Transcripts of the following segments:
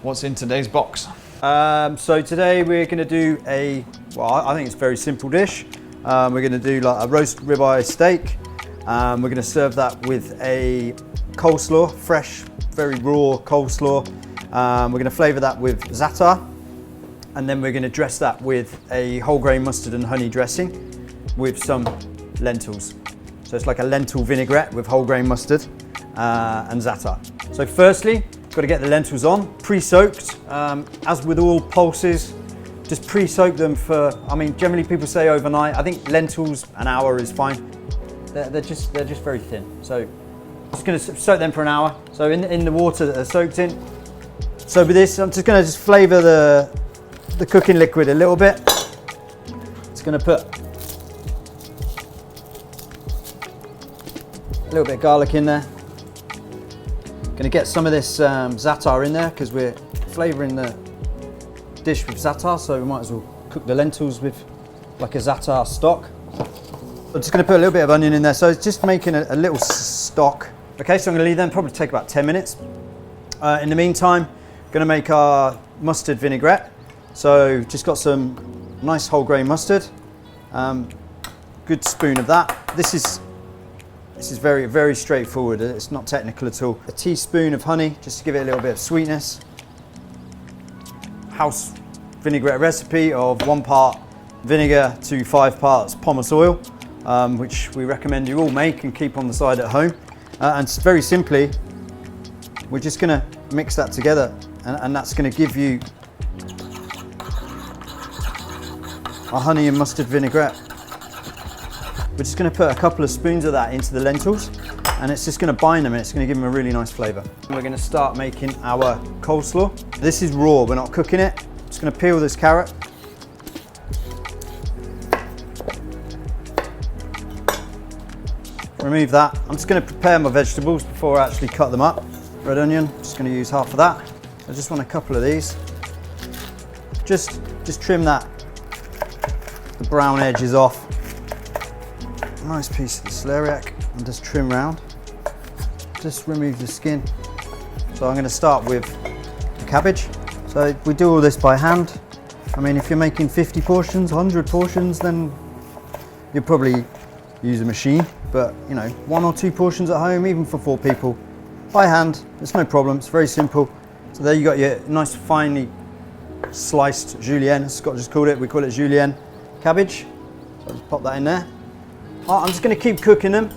What's in today's box? So today we're going to do I think it's a very simple dish. We're going to do like a roast ribeye steak. We're going to serve that with a coleslaw, fresh, very raw coleslaw. We're going to flavour that with zataar, and then we're going to dress that with a whole grain mustard and honey dressing with some lentils. So it's like a lentil vinaigrette with whole grain mustard and zataar. So firstly, got to get the lentils on, pre-soaked. As with all pulses, just pre-soak them for, generally people say overnight. I think lentils, an hour is fine. They're just very thin. So I'm just going to soak them for an hour. So in the water that they're soaked in. So with this, I'm just going to flavour the cooking liquid a little bit. Just going to put a little bit of garlic in there. Going to get some of this zataar in there because we're flavouring the dish with zataar, so we might as well cook the lentils with like a zataar stock. I'm just going to put a little bit of onion in there, so it's just making a little stock. Okay, so I'm going to leave them, probably take about 10 minutes. In the meantime, going to make our mustard vinaigrette. So just got some nice whole grain mustard, good spoon of that. This is very, very straightforward. It's not technical at all. A teaspoon of honey, just to give it a little bit of sweetness. House vinaigrette recipe of 1 part vinegar to 5 parts POMACE oil, which we recommend you all make and keep on the side at home. And very simply, we're just gonna mix that together, and that's gonna give you a honey and mustard vinaigrette. We're just going to put a couple of spoons of that into the lentils, and it's just going to bind them and it's going to give them a really nice flavour. We're going to start making our coleslaw. This is raw, we're not cooking it. Just going to peel this carrot. Remove that. I'm just going to prepare my vegetables before I actually cut them up. Red onion, just going to use half of that. I just want a couple of these. Just trim the brown edges off. Nice piece of the celeriac, and just trim round. Just remove the skin. So I'm going to start with the cabbage. So we do all this by hand. If you're making 50 portions, 100 portions, then you'll probably use a machine. But 1 or 2 portions at home, even for 4 people, by hand, it's no problem. It's very simple. So there you got your nice finely sliced julienne. Scott just called it. We call it julienne cabbage. So I'll just pop that in there. I'm just going to keep cooking them,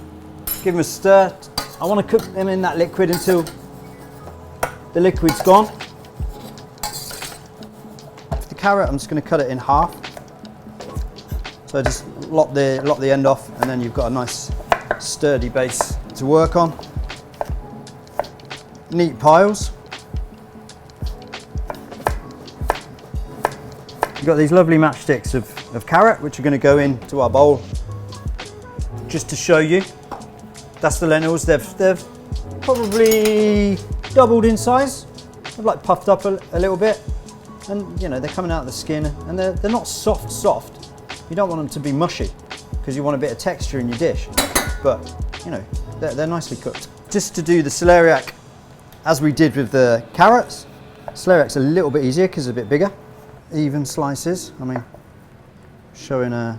give them a stir. I want to cook them in that liquid until the liquid's gone. The carrot, I'm just going to cut it in half. So just lop the end off, and then you've got a nice sturdy base to work on. Neat piles. You've got these lovely matchsticks of carrot, which are going to go into our bowl. Just to show you, that's the lentils. They've probably doubled in size. They've like puffed up a little bit, and they're coming out of the skin, and they're not soft. You don't want them to be mushy because you want a bit of texture in your dish. But they're nicely cooked. Just to do the celeriac, as we did with the carrots, celeriac's a little bit easier because it's a bit bigger. Even slices. Showing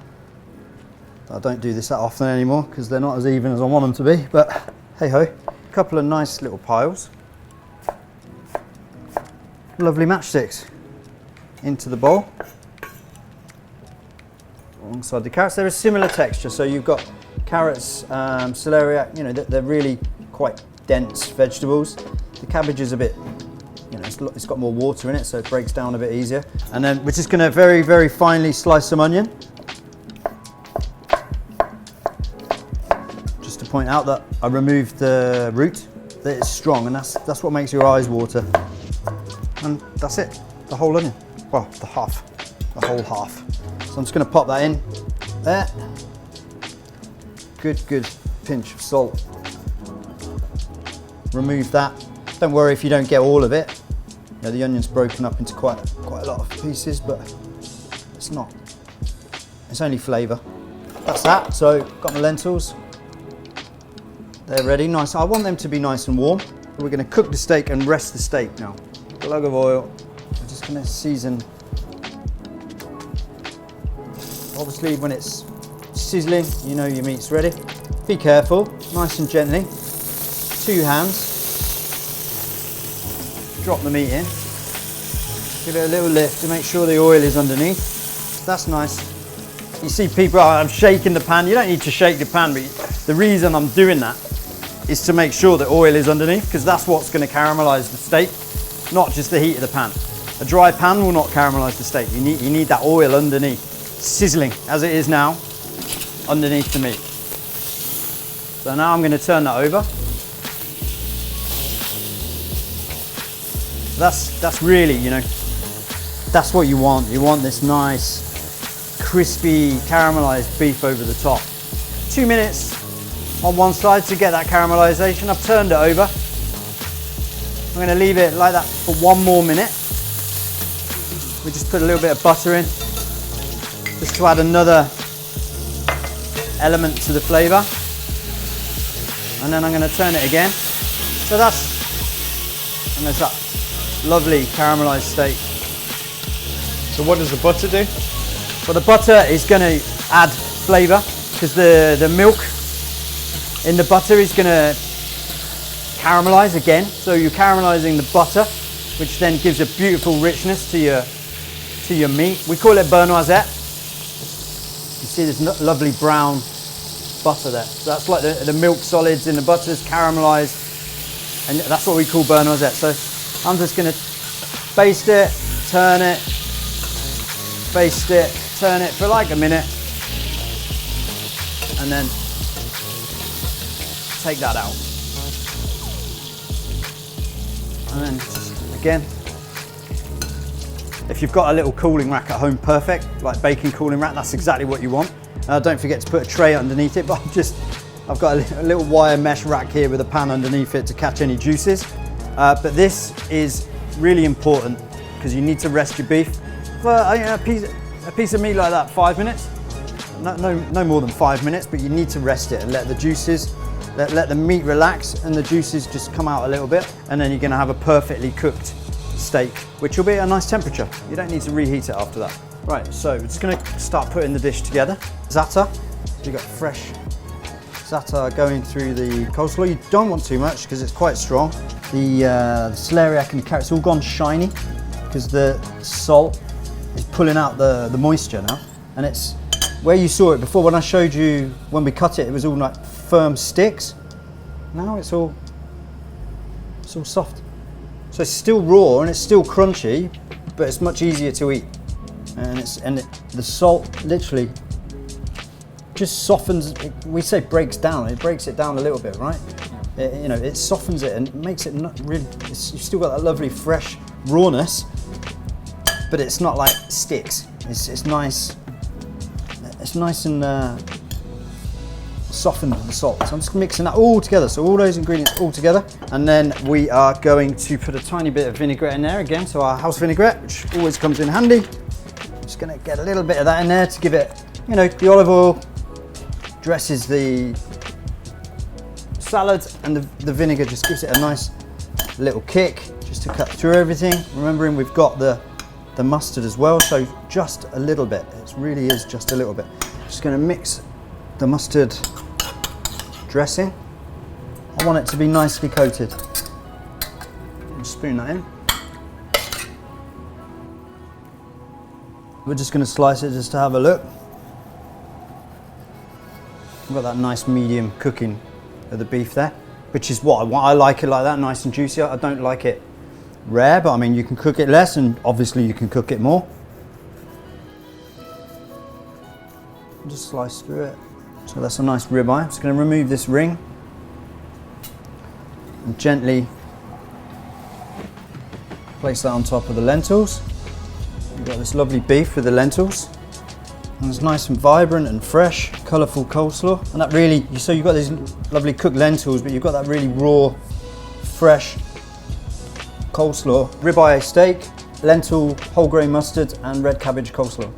I don't do this that often anymore because they're not as even as I want them to be, but hey ho. A couple of nice little piles. Lovely matchsticks into the bowl. Alongside the carrots, they're a similar texture, so you've got carrots, celeriac, they're really quite dense vegetables. The cabbage is a bit, it's got more water in it, so it breaks down a bit easier. And then we're just going to very, very finely slice some onion. Point out that I removed the root, that it's strong, and that's what makes your eyes water. And that's it, the whole onion. Well, the whole half. So I'm just going to pop that in there. Good pinch of salt. Remove that. Don't worry if you don't get all of it. The onion's broken up into quite a lot of pieces, but it's not. It's only flavour. That's that. So got my lentils. They're ready, nice. I want them to be nice and warm. We're going to cook the steak and rest the steak now. glug of oil. I'm just going to season. Obviously when it's sizzling, you know your meat's ready. Be careful, nice and gently. 2 hands. Drop the meat in. Give it a little lift to make sure the oil is underneath. That's nice. You see people, I'm shaking the pan. You don't need to shake the pan, but the reason I'm doing that is to make sure that oil is underneath, because that's what's going to caramelize the steak, not just the heat of the pan. A dry pan will not caramelize the steak. You need that oil underneath, sizzling as it is now, underneath the meat. So now I'm going to turn that over. That's really, you know, that's what you want. You want this nice, crispy, caramelized beef over the top. 2 minutes on one side to get that caramelization. I've turned it over. I'm going to leave it like that for 1 more minute. We just put a little bit of butter in, just to add another element to the flavor. And then I'm going to turn it again. So and there's that lovely caramelized steak. So what does the butter do? Well, the butter is going to add flavor, because the milk in the butter is going to caramelize again. So you're caramelizing the butter, which then gives a beautiful richness to your meat. We call it beurre noisette. You see this lovely brown butter there. So that's like the milk solids in the butter is caramelized, and that's what we call beurre noisette. So I'm just going to baste it, turn it, baste it, turn it for like a minute, and then take that out. And then just, again, if you've got a little cooling rack at home, perfect, like bacon cooling rack, that's exactly what you want. Don't forget to put a tray underneath it, but I've got a little wire mesh rack here with a pan underneath it to catch any juices. But this is really important, because you need to rest your beef for a piece of meat like that, 5 minutes. No more than 5 minutes, but you need to rest it and let the juices, let the meat relax and the juices just come out a little bit, and then you're going to have a perfectly cooked steak, which will be at a nice temperature. You don't need to reheat it after that. Right, so we're just going to start putting the dish together. Za'atar, so you've got fresh za'atar going through the coleslaw. You don't want too much because it's quite strong. The celeriac and the carrots all gone shiny because the salt is pulling out the moisture now. And it's where you saw it before when I showed you when we cut it, it was all like firm sticks. Now it's all soft. So it's still raw and it's still crunchy, but it's much easier to eat. And the salt literally just softens. We say breaks down. It breaks it down a little bit, right? It softens it and makes it not really. You've still got that lovely fresh rawness, but it's not like sticks. It's nice. It's nice and softened with the salt. So I'm just mixing that all together. So all those ingredients all together, and then we are going to put a tiny bit of vinaigrette in there again. So our house vinaigrette, which always comes in handy. Just going to get a little bit of that in there to give it, the olive oil dresses the salad, and the vinegar just gives it a nice little kick just to cut through everything. Remembering we've got the mustard as well, so just a little bit. It really is just a little bit. Just going to mix the mustard dressing. I want it to be nicely coated. Spoon that in. We're just going to slice it just to have a look. We've got that nice medium cooking of the beef there, which is what I want. I like it like that, nice and juicy. I don't like it rare, but I mean, you can cook it less and obviously you can cook it more. Just slice through it. So that's a nice ribeye. I'm just going to remove this ring and gently place that on top of the lentils. You've got this lovely beef with the lentils, and it's nice and vibrant and fresh, colourful coleslaw. And that really, so you've got these lovely cooked lentils, but you've got that really raw, fresh coleslaw. Ribeye steak, lentil, whole grain mustard, and red cabbage coleslaw.